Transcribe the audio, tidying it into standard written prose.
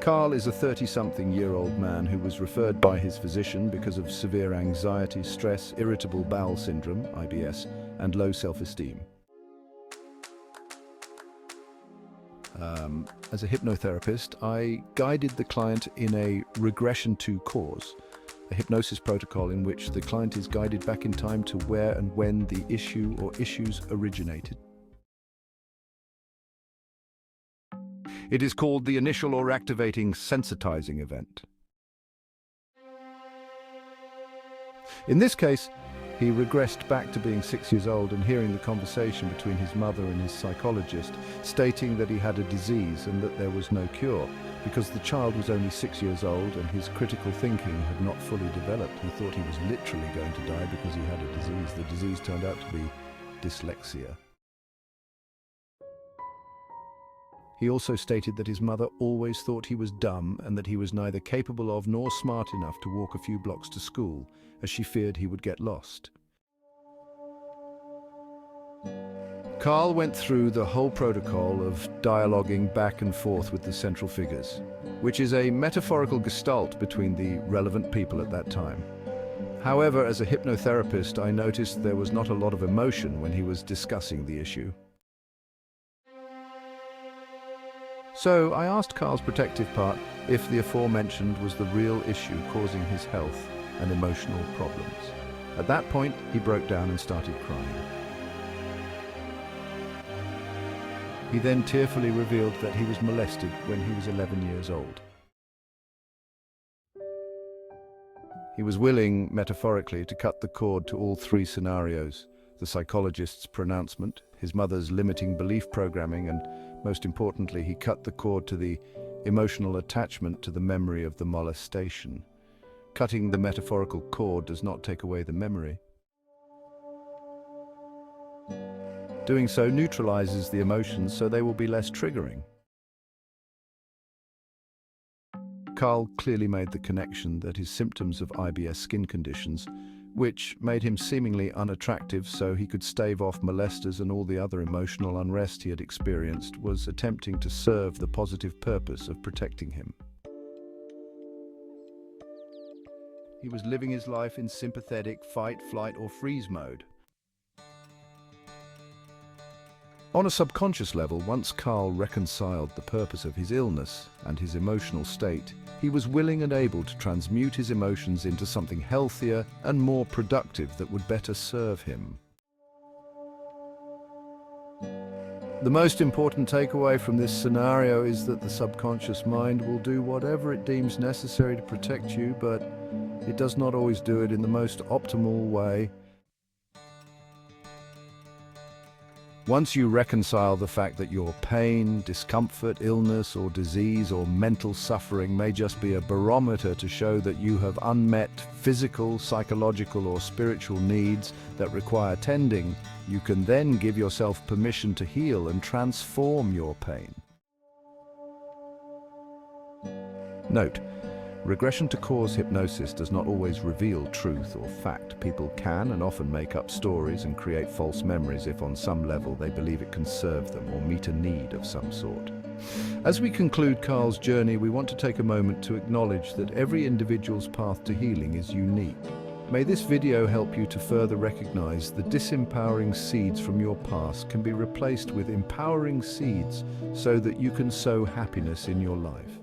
Carl is a 30-something-year-old man who was referred by his physician because of severe anxiety, stress, irritable bowel syndrome, IBS, and low self-esteem. As a hypnotherapist, I guided the client in a regression to cause, a hypnosis protocol in which the client is guided back in time to where and when the issue or issues originated. It is called the initial or activating sensitizing event. In this case, he regressed back to being 6 years old and hearing the conversation between his mother and his psychologist, stating that he had a disease and that there was no cure. Because the child was only 6 years old and his critical thinking had not fully developed, he thought he was literally going to die because he had a disease. The disease turned out to be dyslexia. He also stated that his mother always thought he was dumb and that he was neither capable of nor smart enough to walk a few blocks to school, as she feared he would get lost. Carl went through the whole protocol of dialoguing back and forth with the central figures, which is a metaphorical gestalt between the relevant people at that time. However, as a hypnotherapist, I noticed there was not a lot of emotion when he was discussing the issue. So I asked Carl's protective part if the aforementioned was the real issue causing his health and emotional problems. At that point, he broke down and started crying. He then tearfully revealed that he was molested when he was 11 years old. He was willing, metaphorically, to cut the cord to all three scenarios: the psychologist's pronouncement, his mother's limiting belief programming, and, most importantly, he cut the cord to the emotional attachment to the memory of the molestation. Cutting the metaphorical cord does not take away the memory. Doing so neutralizes the emotions so they will be less triggering. Carl clearly made the connection that his symptoms of IBS skin conditions, which made him seemingly unattractive so he could stave off molesters and all the other emotional unrest he had experienced, was attempting to serve the positive purpose of protecting him. He was living his life in sympathetic fight, flight, or freeze mode. On a subconscious level, once Carl reconciled the purpose of his illness and his emotional state, he was willing and able to transmute his emotions into something healthier and more productive that would better serve him. The most important takeaway from this scenario is that the subconscious mind will do whatever it deems necessary to protect you, but it does not always do it in the most optimal way. Once you reconcile the fact that your pain, discomfort, illness or disease or mental suffering may just be a barometer to show that you have unmet physical, psychological or spiritual needs that require tending, you can then give yourself permission to heal and transform your pain. Note: regression to cause hypnosis does not always reveal truth or fact. People can and often make up stories and create false memories if on some level they believe it can serve them or meet a need of some sort. As we conclude Carl's journey, we want to take a moment to acknowledge that every individual's path to healing is unique. May this video help you to further recognize the disempowering seeds from your past can be replaced with empowering seeds so that you can sow happiness in your life.